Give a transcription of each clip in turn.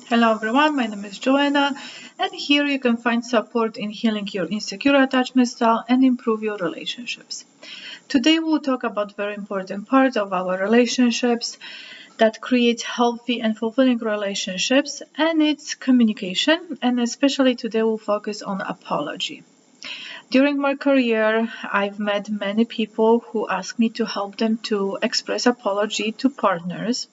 Hello everyone, my name is Joanna, and here you can find support in healing your insecure attachment style and improve your relationships. Today we'll talk about very important part of our relationships that creates healthy and fulfilling relationships, and it's communication, and especially today we'll focus on apology. During my career, I've met many people who ask me to help them to express apology to partners.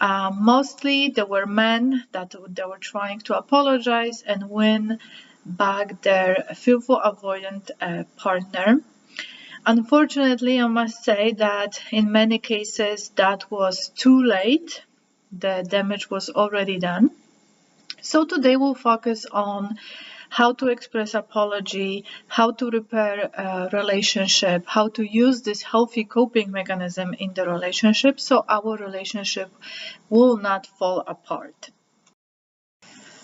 Mostly there were men that they were trying to apologize and win back their fearful avoidant partner. Unfortunately, I must say that in many cases that was too late. The damage was already done. So today we'll focus on how to express apology, how to repair a relationship, how to use this healthy coping mechanism in the relationship so our relationship will not fall apart.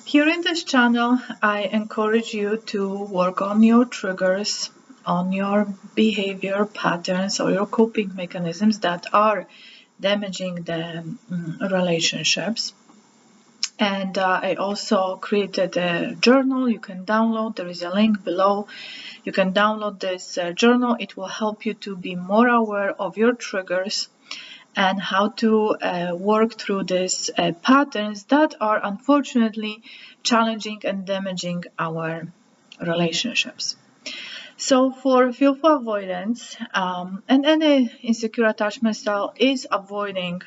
Here in this channel, I encourage you to work on your triggers, on your behavior patterns or your coping mechanisms that are damaging the relationships. And I also created a journal you can download. There is a link below. You can download this journal. It will help you to be more aware of your triggers and how to work through these patterns that are unfortunately challenging and damaging our relationships. So for fearful avoidance, and any insecure attachment style is avoiding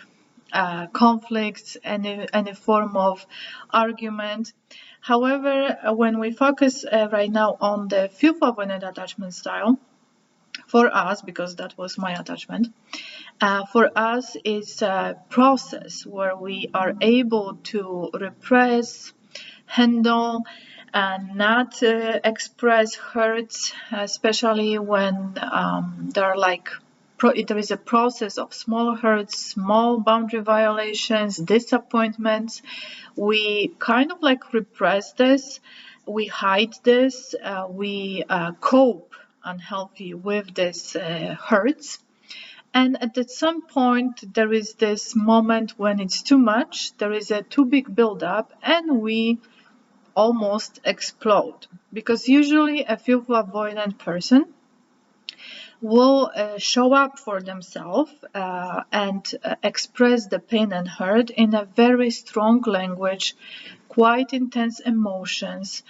conflicts, any form of argument. However, when we focus right now on the fearful avoidant attachment style, for us, because that was my attachment, for us it's a process where we are able to repress, handle, and not express hurts, especially when there is a process of small hurts, small boundary violations, disappointments. We kind of repress this, we hide this, we cope unhealthy with this hurts. And at some point, there is this moment when it's too much, there is a too big buildup, and we almost explode. Because usually a fearful avoidant person will show up for themselves and express the pain and hurt in a very strong language, quite intense emotions,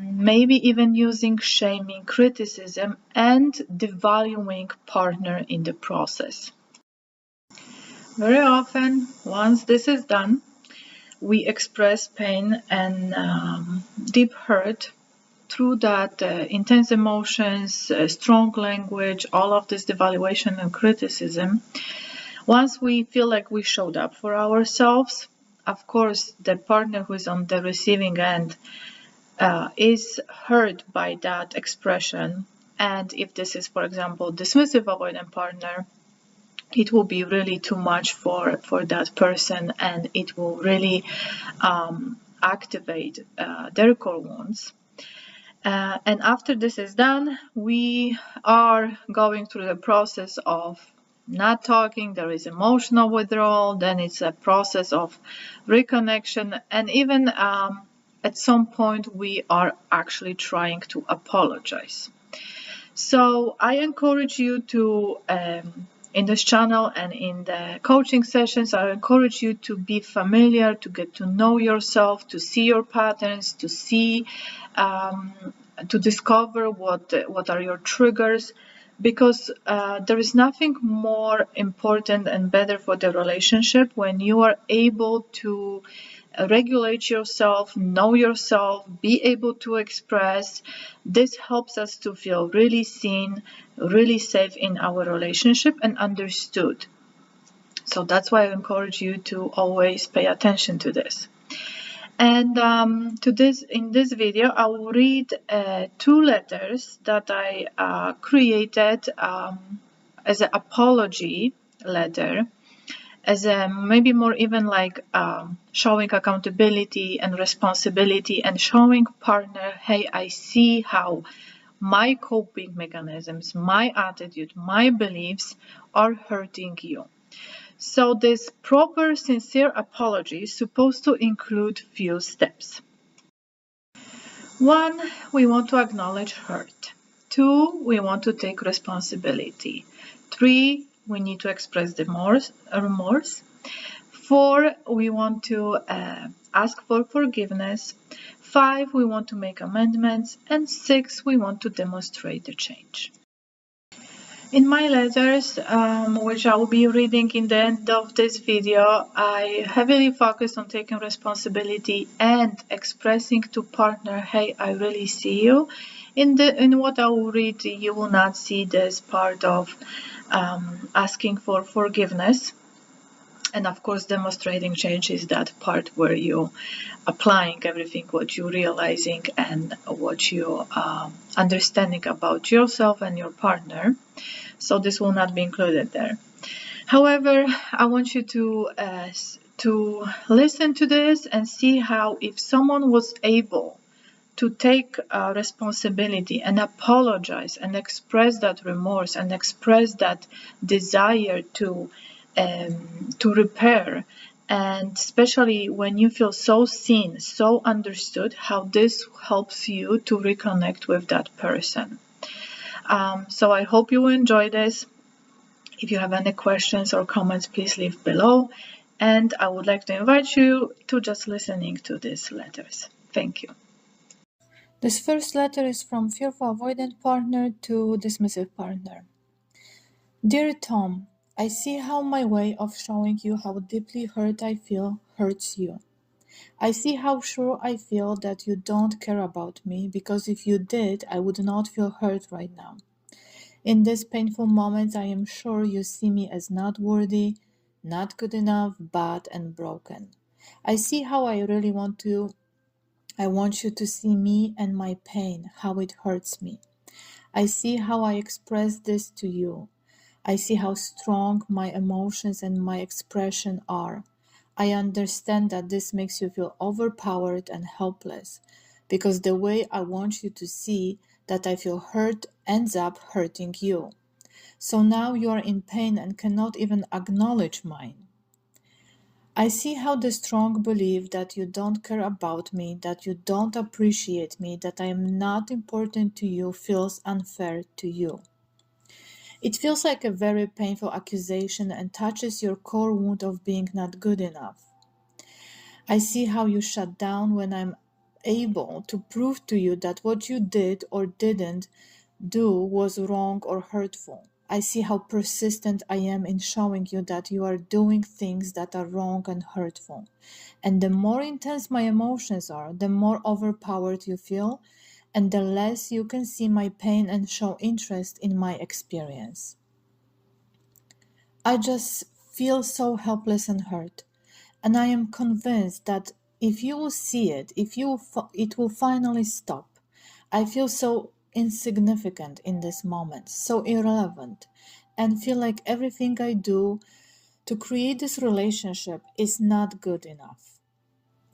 maybe even using shaming, criticism, and devaluing partner in the process. Very often, once this is done, we express pain and deep hurt through that intense emotions, strong language, all of this devaluation and criticism. Once we feel like we showed up for ourselves, of course, the partner who is on the receiving end is hurt by that expression. And if this is, for example, dismissive avoidant partner, it will be really too much for that person, and it will really activate their core wounds. And after this is done, we are going through the process of not talking. There is emotional withdrawal, then it's a process of reconnection, and even at some point we are actually trying to apologize. So I encourage you to in this channel and in the coaching sessions, I encourage you to be familiar, to get to know yourself, to see your patterns, to see, to discover what are your triggers, because there is nothing more important and better for the relationship when you are able to regulate yourself, know yourself, be able to express. This helps us to feel really seen, really safe in our relationship and understood. So that's why I encourage you to always pay attention to this. And in this video, I will read 2 letters that I created as an apology letter, as a maybe more even showing accountability and responsibility and showing partner, hey, I see how my coping mechanisms, my attitude, my beliefs are hurting you. So this proper, sincere apology is supposed to include few steps. 1, we want to acknowledge hurt. 2, we want to take responsibility. 3, we need to express remorse. 4, we want to ask for forgiveness. 5, we want to make amendments. And 6, we want to demonstrate the change. In my letters, which I will be reading in the end of this video, I heavily focus on taking responsibility and expressing to partner, hey, I really see you. In what I will read, you will not see this part of asking for forgiveness. And of course, demonstrating change is that part where you applying everything what you're realizing and what you understanding about yourself and your partner. So this will not be included there. However, I want you to listen to this and see how if someone was able to take responsibility and apologize and express that remorse and express that desire to repair, and especially when you feel so seen, so understood, how this helps you to reconnect with that person. So I hope you will enjoy this. If you have any questions or comments, please leave below. And I would like to invite you to just listening to these letters. Thank you. This first letter is from Fearful Avoidant partner to Dismissive partner. Dear Tom, I see how my way of showing you how deeply hurt I feel hurts you. I see how sure I feel that you don't care about me, because if you did, I would not feel hurt right now. In these painful moments, I am sure you see me as not worthy, not good enough, bad and broken. I see how I want you to see me and my pain, how it hurts me. I see how I express this to you. I see how strong my emotions and my expression are. I understand that this makes you feel overpowered and helpless, because the way I want you to see that I feel hurt ends up hurting you. So now you are in pain and cannot even acknowledge mine. I see how the strong belief that you don't care about me, that you don't appreciate me, that I am not important to you feels unfair to you. It feels like a very painful accusation and touches your core wound of being not good enough. I see how you shut down when I'm able to prove to you that what you did or didn't do was wrong or hurtful. I see how persistent I am in showing you that you are doing things that are wrong and hurtful. And the more intense my emotions are, the more overpowered you feel, and the less you can see my pain and show interest in my experience. I just feel so helpless and hurt, and I am convinced that if you will see it, it will finally stop. I feel so insignificant in this moment, so irrelevant, and feel like everything I do to create this relationship is not good enough.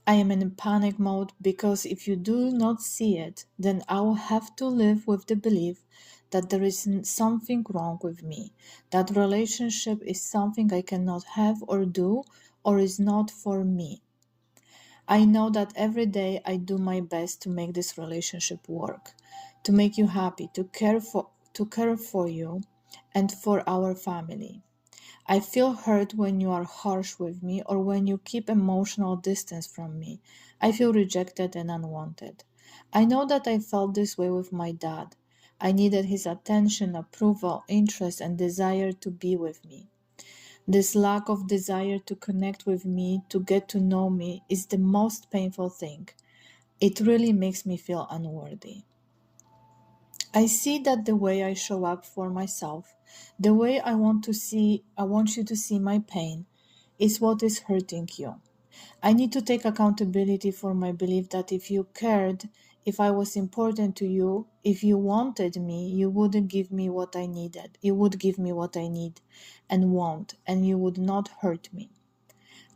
I am in panic mode because if you do not see it, then I will have to live with the belief that there is something wrong with me, that relationship is something I cannot have or do, or is not for me. I know that every day I do my best to make this relationship work, to make you happy, to care for you and for our family. I feel hurt when you are harsh with me or when you keep emotional distance from me. I feel rejected and unwanted. I know that I felt this way with my dad. I needed his attention, approval, interest, and desire to be with me. This lack of desire to connect with me, to get to know me, is the most painful thing. It really makes me feel unworthy. I see that the way I show up for myself, the way I want you to see my pain, is what is hurting you. I need to take accountability for my belief that if you cared, if I was important to you, if you wanted me, you wouldn't give me what I needed. You would give me what I need and want, and you would not hurt me.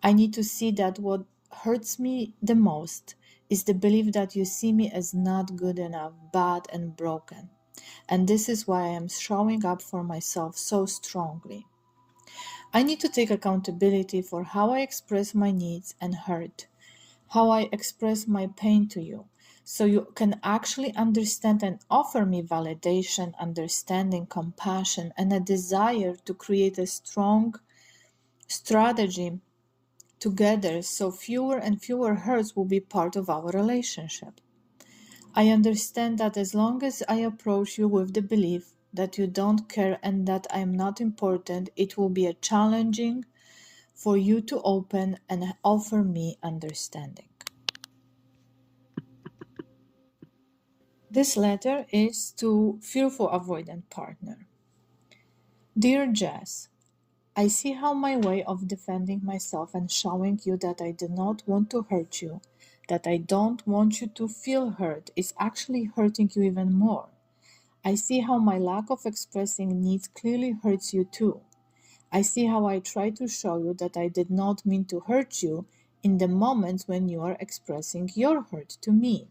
I need to see that what hurts me the most is the belief that you see me as not good enough, bad and broken. And this is why I am showing up for myself so strongly. I need to take accountability for how I express my needs and hurt, how I express my pain to you, so you can actually understand and offer me validation, understanding, compassion, and a desire to create a strong strategy together so fewer and fewer hurts will be part of our relationship. I understand that as long as I approach you with the belief that you don't care and that I am not important, it will be a challenging for you to open and offer me understanding. This letter is to Fearful Avoidant partner. Dear Jess, I see how my way of defending myself and showing you that I do not want to hurt you, that I don't want you to feel hurt, is actually hurting you even more. I see how my lack of expressing needs clearly hurts you too. I see how I try to show you that I did not mean to hurt you in the moments when you are expressing your hurt to me.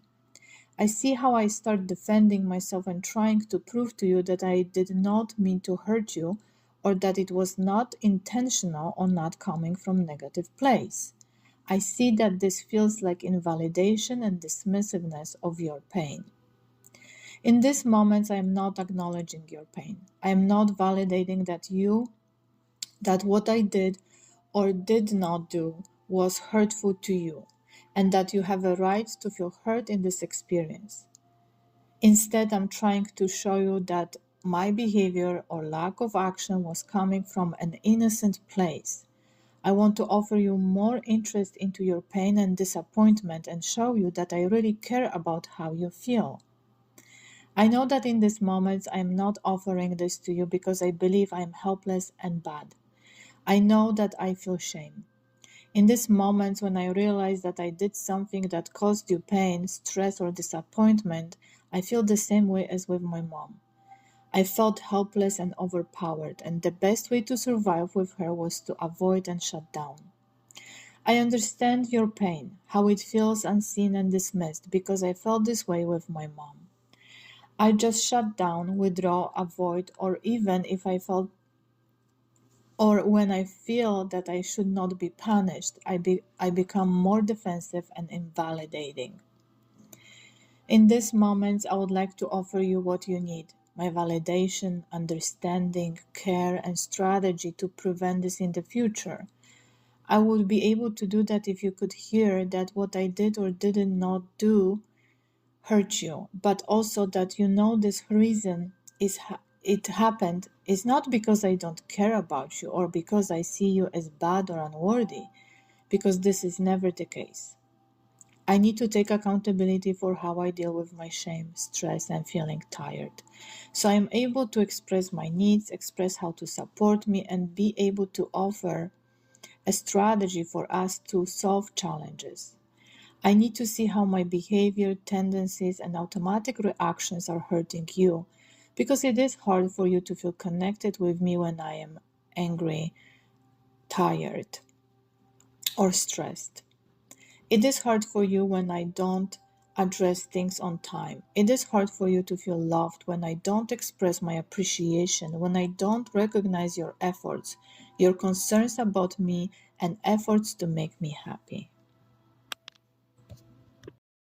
I see how I start defending myself and trying to prove to you that I did not mean to hurt you or that it was not intentional or not coming from a negative place. I see that this feels like invalidation and dismissiveness of your pain. In these moments, I am not acknowledging your pain. I am not validating that what I did or did not do was hurtful to you, and that you have a right to feel hurt in this experience. Instead, I'm trying to show you that my behavior or lack of action was coming from an innocent place. I want to offer you more interest into your pain and disappointment and show you that I really care about how you feel. I know that in these moments I am not offering this to you because I believe I am helpless and bad. I know that I feel shame. In these moments when I realize that I did something that caused you pain, stress, or disappointment, I feel the same way as with my mom. I felt helpless and overpowered, and the best way to survive with her was to avoid and shut down. I understand your pain, how it feels unseen and dismissed, because I felt this way with my mom. I just shut down, withdraw, avoid, or even if I felt or when I feel that I should not be punished, I become more defensive and invalidating. In these moments, I would like to offer you what you need: my validation, understanding, care, and strategy to prevent this in the future. I would be able to do that if you could hear that what I did or did not do hurt you, but also that you know this reason it happened is not because I don't care about you or because I see you as bad or unworthy, because this is never the case. I need to take accountability for how I deal with my shame, stress, and feeling tired. So I'm able to express my needs, express how to support me, and be able to offer a strategy for us to solve challenges. I need to see how my behavior, tendencies, and automatic reactions are hurting you, because it is hard for you to feel connected with me when I am angry, tired, or stressed. It is hard for you when I don't address things on time. It is hard for you to feel loved when I don't express my appreciation, when I don't recognize your efforts, your concerns about me, and efforts to make me happy.